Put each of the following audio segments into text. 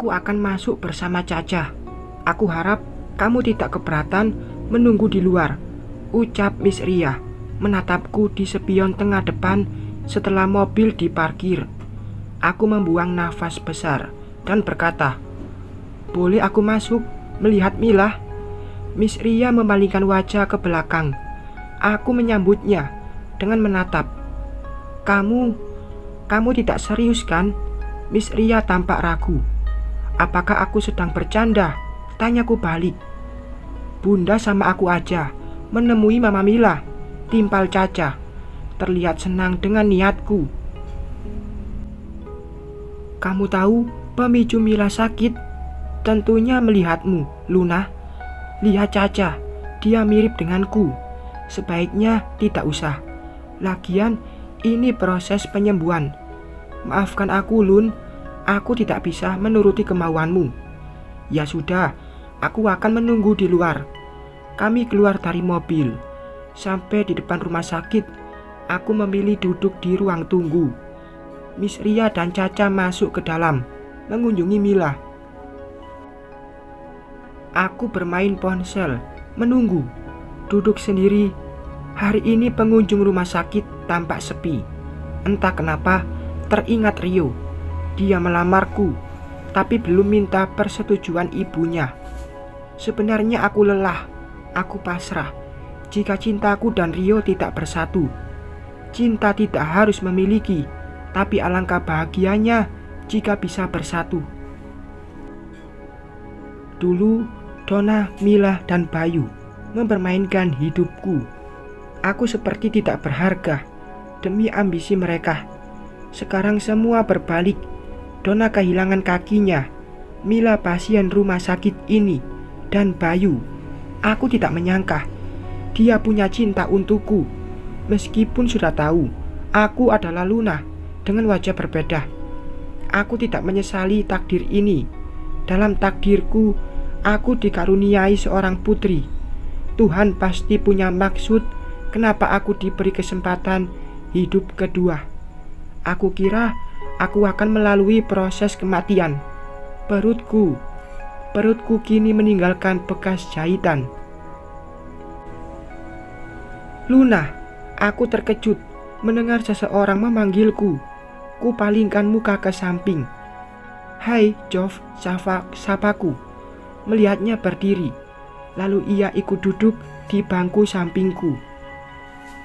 Aku akan masuk bersama Caca. Aku harap kamu tidak keberatan menunggu di luar, ucap Miss Ria, menatapku di spion tengah depan setelah mobil diparkir. Aku membuang nafas besar dan berkata, "Boleh aku masuk melihat Mila?" Miss Ria memalingkan wajah ke belakang. Aku menyambutnya dengan menatap. Kamu tidak serius kan?" Miss Ria tampak ragu. "Apakah aku sedang bercanda?" tanyaku balik. "Bunda sama aku aja menemui Mama Mila," timpal Caca, terlihat senang dengan niatku. "Kamu tahu pemicu Mila sakit? Tentunya melihatmu, Luna. Lihat Caca, dia mirip denganku. Sebaiknya tidak usah. Lagian ini proses penyembuhan. Maafkan aku, Lun. Aku tidak bisa menuruti kemauanmu." "Ya sudah, aku akan menunggu di luar." Kami keluar dari mobil. Sampai di depan rumah sakit, aku memilih duduk di ruang tunggu. Miss Ria dan Caca masuk ke dalam, mengunjungi Mila. Aku bermain ponsel, menunggu, duduk sendiri. Hari ini pengunjung rumah sakit tampak sepi. Entah kenapa, teringat Rio. Dia melamarku, tapi belum minta persetujuan ibunya. Sebenarnya aku lelah, aku pasrah. Jika cintaku dan Rio tidak bersatu, cinta tidak harus memiliki, tapi alangkah bahagianya jika bisa bersatu. Dulu, Donna, Mila, dan Bayu mempermainkan hidupku. Aku seperti tidak berharga demi ambisi mereka. Sekarang semua berbalik. Donna kehilangan kakinya, Mila pasien rumah sakit ini, dan Bayu, aku tidak menyangka dia punya cinta untukku. Meskipun sudah tahu aku adalah Luna dengan wajah berbeda, aku tidak menyesali takdir ini. Dalam takdirku, aku dikaruniai seorang putri. Tuhan pasti punya maksud kenapa aku diberi kesempatan hidup kedua. Aku kira aku akan melalui proses kematian. Perutku kini meninggalkan bekas jahitan. "Luna," aku terkejut mendengar seseorang memanggilku. Kupalingkan muka ke samping. "Hai, Jov," sapaku. Melihatnya berdiri, lalu ia ikut duduk di bangku sampingku.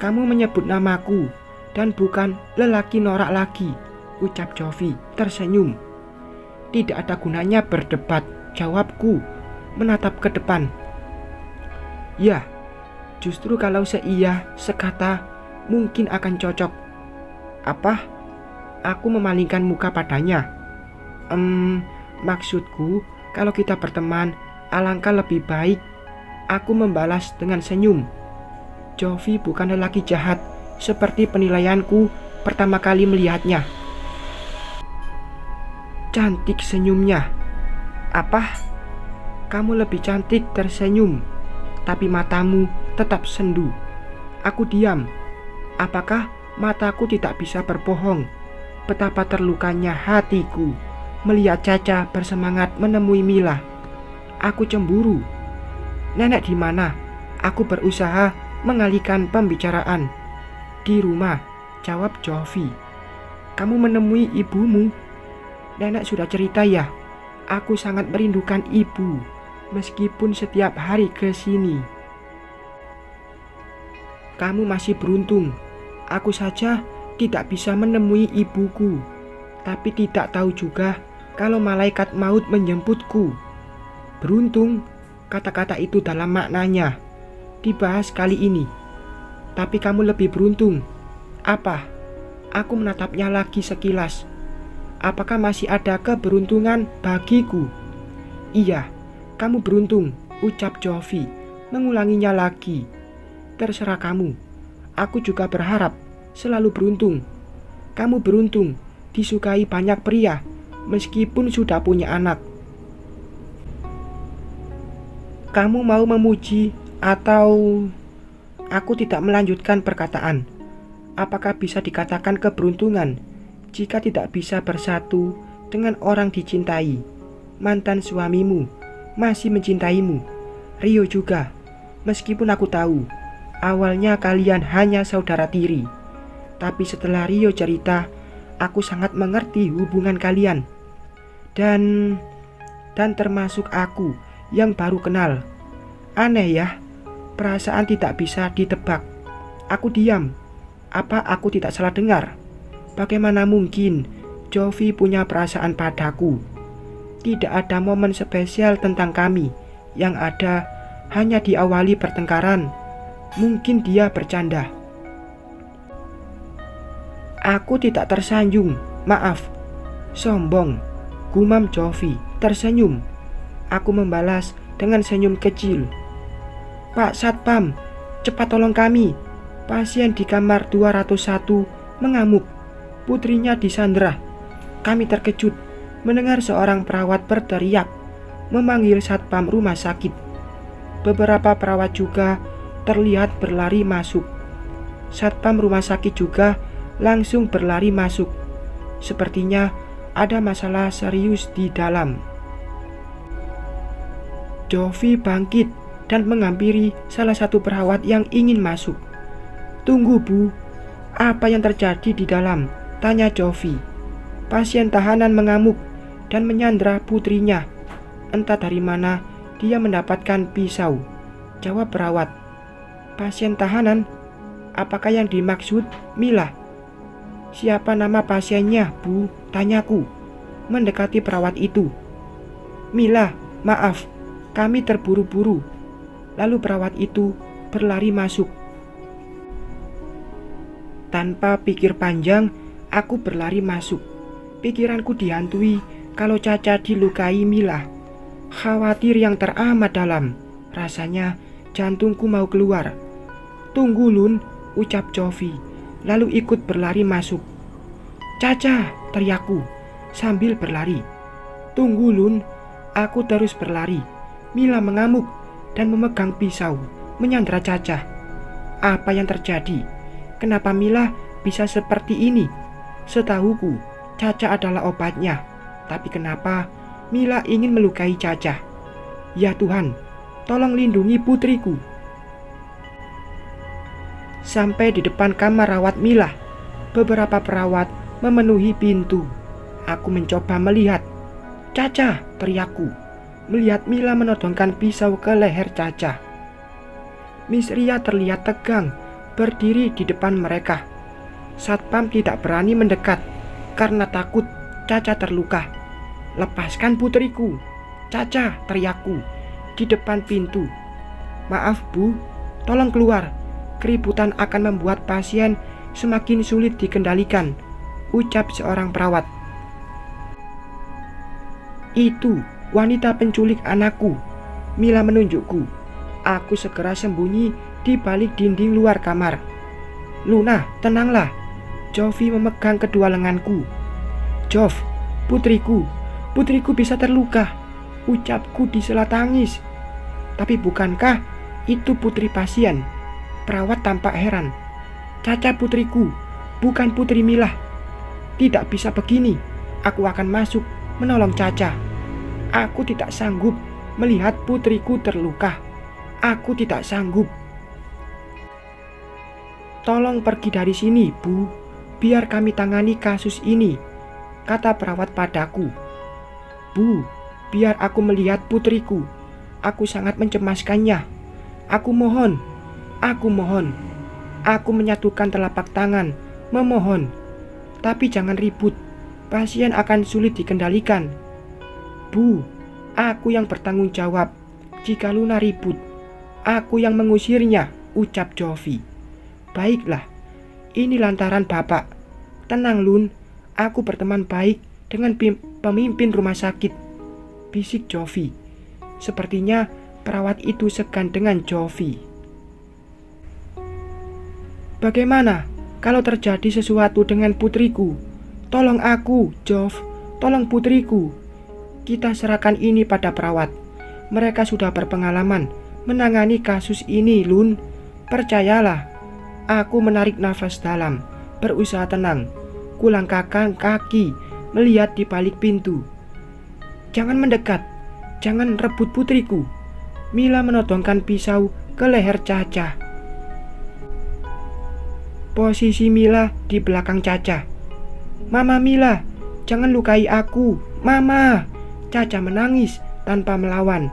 "Kamu menyebut namaku dan bukan lelaki norak lagi," ucap Jovi tersenyum. "Tidak ada gunanya berdebat," jawabku, menatap ke depan. "Ya, justru kalau seia sekata mungkin akan cocok." "Apa?" Aku memalingkan muka padanya. Maksudku, kalau kita berteman, alangkah lebih baik." Aku membalas dengan senyum. Jovi bukan lelaki jahat seperti penilaianku pertama kali melihatnya. Cantik senyumnya. "Apa?" "Kamu lebih cantik tersenyum, tapi matamu tetap sendu." Aku diam. Apakah mataku tidak bisa berbohong? Betapa terlukanya hatiku melihat Caca bersemangat menemui Mila. Aku cemburu. "Nenek di mana?" Aku berusaha mengalihkan pembicaraan. "Di rumah," jawab Jovi. "Kamu menemui ibumu?" "Nenek sudah cerita ya. Aku sangat merindukan ibu, meskipun setiap hari ke sini." "Kamu masih beruntung. Aku saja tidak bisa menemui ibuku, tapi tidak tahu juga kalau malaikat maut menjemputku." Beruntung, kata-kata itu dalam maknanya dibahas kali ini. "Tapi kamu lebih beruntung." "Apa?" Aku menatapnya lagi sekilas. "Apakah masih ada keberuntungan bagiku?" "Iya, kamu beruntung," ucap Jovi, mengulanginya lagi. "Terserah kamu. Aku juga berharap selalu beruntung. Kamu beruntung disukai banyak pria, meskipun sudah punya anak." "Kamu mau memuji atau..." Aku tidak melanjutkan perkataan. Apakah bisa dikatakan keberuntungan jika tidak bisa bersatu dengan orang dicintai? mantan suamimu, masih mencintaimu. Rio juga. Meskipun aku tahu, awalnya kalian hanya saudara tiri. Tapi setelah Rio cerita, aku sangat mengerti hubungan kalian. Dan termasuk aku yang baru kenal. Aneh ya, perasaan tidak bisa ditebak. Aku diam. Apa aku tidak salah dengar? Bagaimana mungkin Jovi punya perasaan padaku? Tidak ada momen spesial tentang kami. Yang ada hanya diawali pertengkaran. Mungkin dia bercanda. Aku tidak tersanjung, maaf. Sombong, gumam Jovi, tersenyum. Aku membalas dengan senyum kecil. Pak Satpam, cepat tolong kami. Pasien di kamar 201 mengamuk. Putrinya disandra. Kami terkejut mendengar seorang perawat berteriak, memanggil satpam rumah sakit. Beberapa perawat juga terlihat berlari masuk. Satpam rumah sakit juga langsung berlari masuk. Sepertinya ada masalah serius di dalam. Jovi bangkit dan menghampiri salah satu perawat yang ingin masuk. Tunggu Bu, apa yang terjadi di dalam? Tanya Jovi. Pasien tahanan mengamuk dan menyandra putrinya. Entah dari mana dia mendapatkan pisau, jawab perawat. Pasien tahanan? Apakah yang dimaksud Mila? Siapa nama pasiennya, Bu? Tanyaku, mendekati perawat itu. Mila, maaf, kami terburu-buru. Lalu perawat itu berlari masuk. Tanpa pikir panjang, aku berlari masuk. Pikiranku dihantui kalau Caca dilukai Mila. Khawatir yang teramat dalam. Rasanya jantungku mau keluar. Tunggu Lun, ucap Jovi, lalu ikut berlari masuk. Caca, teriakku sambil berlari. Tunggu Lun, aku terus berlari. Mila mengamuk dan memegang pisau, menyandra Caca. Apa yang terjadi? Kenapa Mila bisa seperti ini? Setahuku, Caca adalah obatnya. Tapi kenapa Mila ingin melukai Caca? Ya Tuhan, tolong lindungi putriku. Sampai di depan kamar rawat Mila, beberapa perawat memenuhi pintu. Aku mencoba melihat. Caca, teriakku, melihat Mila menodongkan pisau ke leher Caca. Miss Ria terlihat tegang, berdiri di depan mereka. Satpam tidak berani mendekat karena takut Caca terluka. Lepaskan putriku, Caca, teriakku di depan pintu. Maaf Bu, tolong keluar. Keributan akan membuat pasien semakin sulit dikendalikan, ucap seorang perawat. Itu wanita penculik anakku, Mila menunjukku. Aku segera sembunyi di balik dinding luar kamar. Luna, tenanglah. Jovi memegang kedua lenganku. Jov, putriku bisa terluka, ucapku di sela tangis. Tapi bukankah itu putri pasien? Perawat tampak heran. Caca putriku, bukan putri Mila. Tidak bisa begini. Aku akan masuk menolong Caca. Aku tidak sanggup melihat putriku terluka. Aku tidak sanggup. Tolong pergi dari sini, Bu. Biar kami tangani kasus ini, kata perawat padaku. Bu, biar aku melihat putriku. Aku sangat mencemaskannya. Aku mohon. Aku menyatukan telapak tangan, memohon. Tapi jangan ribut. Pasien akan sulit dikendalikan. Bu, aku yang bertanggung jawab jika Luna ribut. Aku yang mengusirnya, ucap Jovi. Baiklah, ini lantaran Bapak. Tenang Lun, aku berteman baik dengan pemimpin rumah sakit, bisik Jovi. Sepertinya perawat itu segan dengan Jovi. Bagaimana kalau terjadi sesuatu dengan putriku? Tolong aku, Jov, tolong putriku. Kita serahkan ini pada perawat. Mereka sudah berpengalaman menangani kasus ini, Lun. Percayalah. Aku menarik nafas dalam, berusaha tenang. Kulangkahkan kaki, melihat di balik pintu. Jangan mendekat, jangan rebut putriku. Mila menodongkan pisau ke leher Caca. Posisi Mila di belakang Caca. Mama Mila, jangan lukai aku, Mama. Caca menangis tanpa melawan.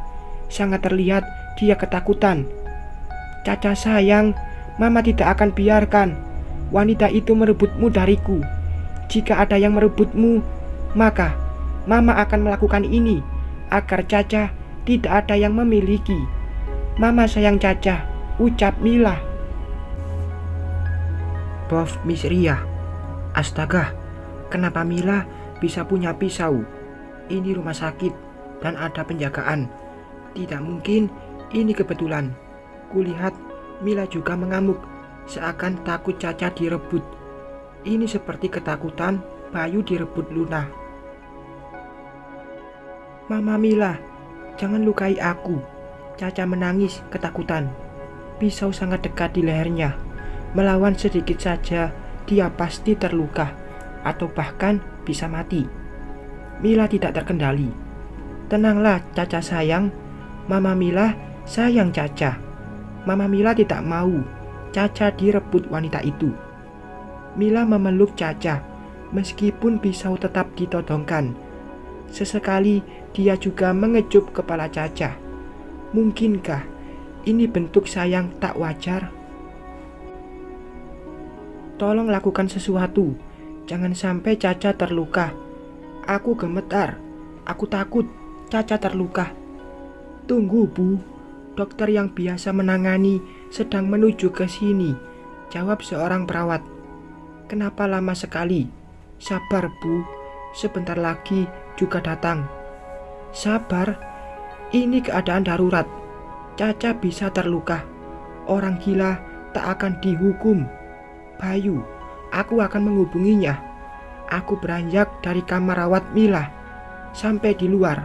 Sangat terlihat dia ketakutan. Caca sayang, Mama tidak akan biarkan wanita itu merebutmu dariku. Jika ada yang merebutmu, maka Mama akan melakukan ini agar Caca tidak ada yang memiliki. Mama sayang Caca, ucap Mila. Prof. Miss Ria, astaga, kenapa Mila bisa punya pisau? Ini rumah sakit dan ada penjagaan. Tidak mungkin ini kebetulan. Kulihat Mila juga mengamuk, seakan takut Caca direbut. Ini seperti ketakutan Bayu direbut Luna. Mama Mila, jangan lukai aku. Caca menangis ketakutan. Pisau sangat dekat di lehernya. Melawan sedikit saja, dia pasti terluka atau bahkan bisa mati. Mila tidak terkendali. Tenanglah Caca sayang, Mama Mila sayang Caca. Mama Mila tidak mau Caca direbut wanita itu. Mila memeluk Caca, meskipun pisau tetap ditodongkan. Sesekali dia juga mengecup kepala Caca. Mungkinkah ini bentuk sayang tak wajar? Tolong lakukan sesuatu, jangan sampai Caca terluka. Aku gemetar, aku takut Caca terluka. Tunggu Bu, dokter yang biasa menangani sedang menuju ke sini, jawab seorang perawat. Kenapa lama sekali? Sabar Bu, sebentar lagi juga datang. Sabar, ini keadaan darurat. Caca bisa terluka. Orang gila tak akan dihukum. Bayu, aku akan menghubunginya. Aku beranjak dari kamar rawat Mila sampai di luar.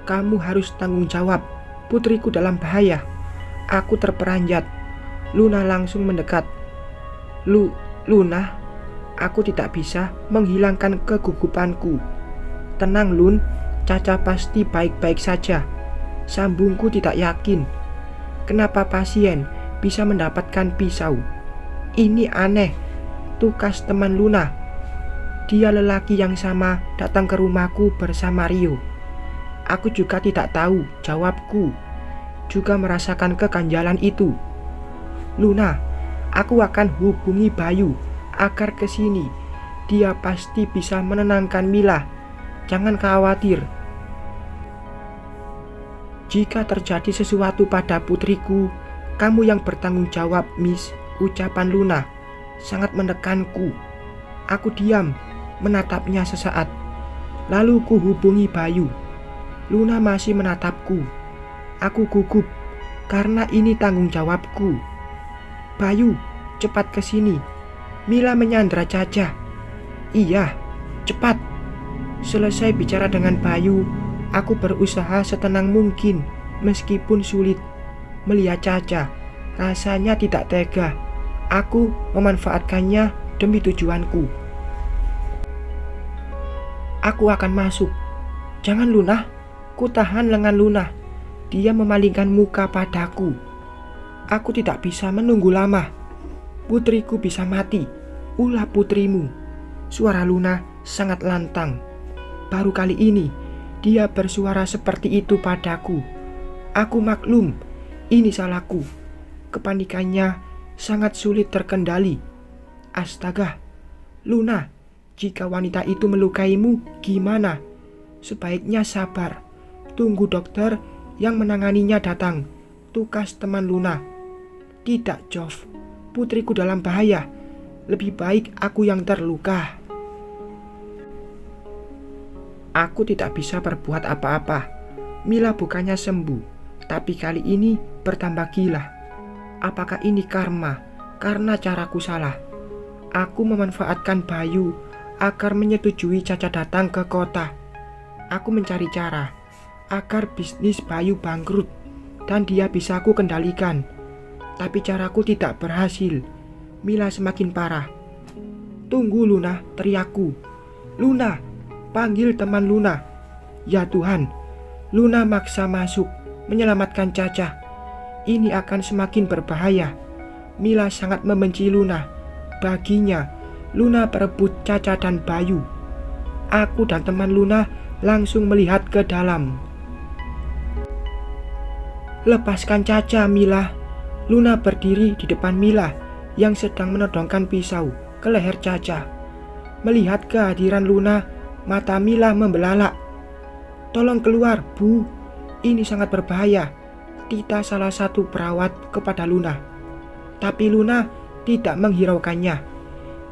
Kamu harus tanggung jawab, putriku dalam bahaya. Aku terperanjat. Luna langsung mendekat. Luna, aku tidak bisa menghilangkan kegugupanku. Tenang Lun, Caca pasti baik-baik saja. Sambungku tidak yakin. Kenapa pasien bisa mendapatkan pisau? Ini aneh. Tukas teman Luna. Dia lelaki yang sama datang ke rumahku bersama Rio. Aku juga tidak tahu, jawabku. Juga merasakan keganjalan itu. Luna, aku akan hubungi Bayu agar ke sini. Dia pasti bisa menenangkan Mila. Jangan khawatir. Jika terjadi sesuatu pada putriku, kamu yang bertanggung jawab, Miss, ucapan Luna sangat menekanku. Aku diam, menatapnya sesaat. Lalu ku hubungi Bayu. Luna masih menatapku. Aku gugup karena ini tanggung jawabku. Bayu, cepat ke sini. Mila menyandra Caca. Iya, cepat. Selesai bicara dengan Bayu, aku berusaha setenang mungkin, meskipun sulit. Melihat Caca, rasanya tidak tega. Aku memanfaatkannya demi tujuanku. Aku akan masuk. Jangan Luna, ku tahan lengan Luna. Dia memalingkan muka padaku. Aku tidak bisa menunggu lama. Putriku bisa mati. Ulah putrimu. Suara Luna sangat lantang. Baru kali ini dia bersuara seperti itu padaku. Aku maklum, ini salahku. Kepanikannya sangat sulit terkendali. Astaga, Luna, jika wanita itu melukaimu, gimana? Sebaiknya sabar. Tunggu dokter yang menanganinya datang. Tukas teman Luna. Tidak, Jov. Putriku dalam bahaya. Lebih baik aku yang terluka. Aku tidak bisa berbuat apa-apa. Mila bukannya sembuh, tapi kali ini bertambah gila. Apakah ini karma karena caraku salah? Aku memanfaatkan Bayu agar menyetujui Caca datang ke kota. Aku mencari cara agar bisnis Bayu bangkrut dan dia bisa aku kendalikan. Tapi caraku tidak berhasil. Mila semakin parah. Tunggu Luna, teriakku. Luna, panggil teman Luna. Ya Tuhan, Luna maksa masuk menyelamatkan Caca. Ini akan semakin berbahaya. Mila sangat membenci Luna. Baginya, Luna perebut Caca dan Bayu. Aku dan teman Luna langsung melihat ke dalam. Lepaskan Caca, Mila. Luna berdiri di depan Mila yang sedang menodongkan pisau ke leher Caca. Melihat kehadiran Luna, mata Mila membelalak. Tolong keluar, Bu. Ini sangat berbahaya. Tita salah satu perawat kepada Luna. Tapi Luna tidak menghiraukannya.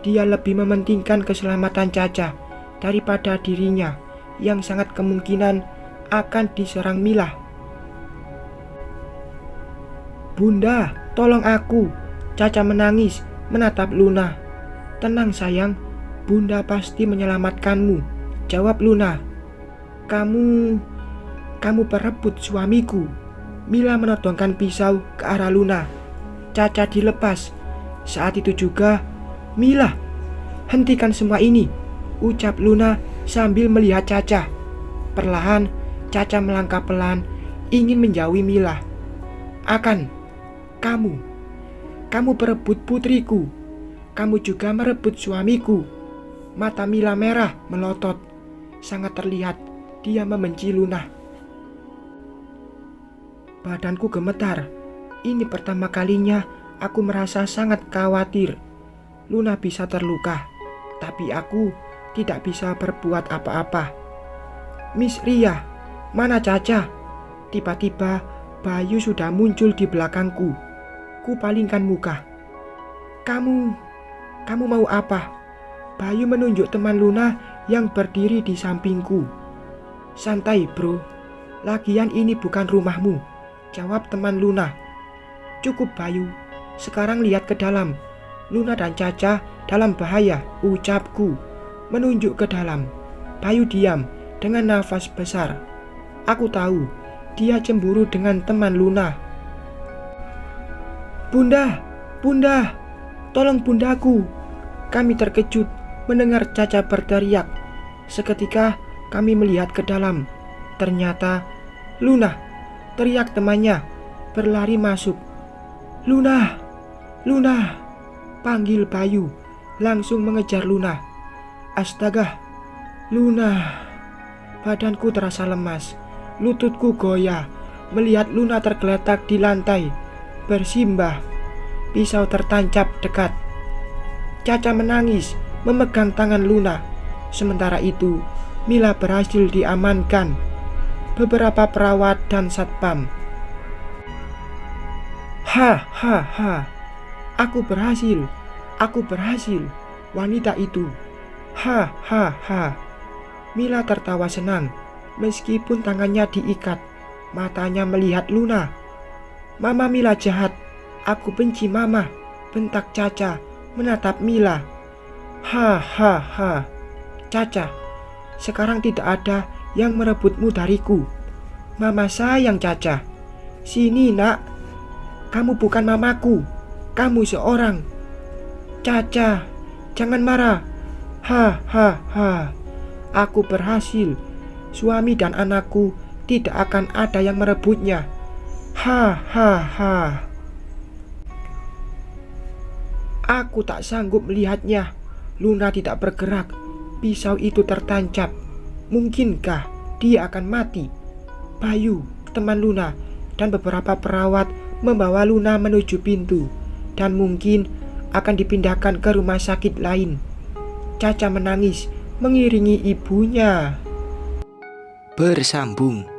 Dia lebih mementingkan keselamatan Caca daripada dirinya yang sangat kemungkinan akan diserang Mila. Bunda, tolong aku. Caca menangis menatap Luna. Tenang sayang, Bunda pasti menyelamatkanmu, jawab Luna. Kamu perebut suamiku. Mila menodongkan pisau ke arah Luna. Caca dilepas. Saat itu juga, Mila, hentikan semua ini, ucap Luna sambil melihat Caca. Perlahan, Caca melangkah pelan, ingin menjauhi Mila. Kamu perebut putriku. Kamu juga merebut suamiku. Mata Mila merah melotot. Sangat terlihat dia membenci Luna. Badanku gemetar. Ini pertama kalinya aku merasa sangat khawatir. Luna bisa terluka, tapi aku tidak bisa berbuat apa-apa. Miss Ria, mana Caca? Tiba-tiba Bayu sudah muncul di belakangku. Ku palingkan muka. Kamu mau apa? Bayu menunjuk teman Luna yang berdiri di sampingku. Santai bro, lagian ini bukan rumahmu, jawab teman Luna. Cukup Bayu, sekarang lihat ke dalam. Luna dan Caca dalam bahaya, ucapku, menunjuk ke dalam. Bayu diam dengan nafas besar. Aku tahu, dia cemburu dengan teman Luna. Bunda, tolong bundaku. Kami terkejut mendengar Caca berteriak. Seketika kami melihat ke dalam. Ternyata Luna, teriak temannya, berlari masuk. Luna, panggil Bayu, langsung mengejar Luna. Astaga, Luna. Badanku terasa lemas, lututku goyah melihat Luna tergeletak di lantai, bersimbah. Pisau tertancap dekat. Caca menangis memegang tangan Luna. Sementara itu, Mila berhasil diamankan. Beberapa perawat dan satpam. Ha. Aku berhasil. Wanita itu. Ha. Mila tertawa senang, meskipun tangannya diikat. Matanya melihat Luna. Mama Mila jahat. Aku benci Mama, bentak Caca menatap Mila. Ha. Caca, sekarang tidak ada yang merebutmu dariku. Mama sayang Caca. Sini nak. Kamu bukan mamaku. Kamu seorang. Caca, jangan marah. Ha. Aku berhasil. Suami dan anakku tidak akan ada yang merebutnya. Ha. Aku tak sanggup melihatnya. Luna tidak bergerak. Pisau itu tertancap. Mungkinkah dia akan mati? Bayu, teman Luna, dan beberapa perawat membawa Luna menuju pintu dan mungkin akan dipindahkan ke rumah sakit lain. Caca menangis mengiringi ibunya. Bersambung.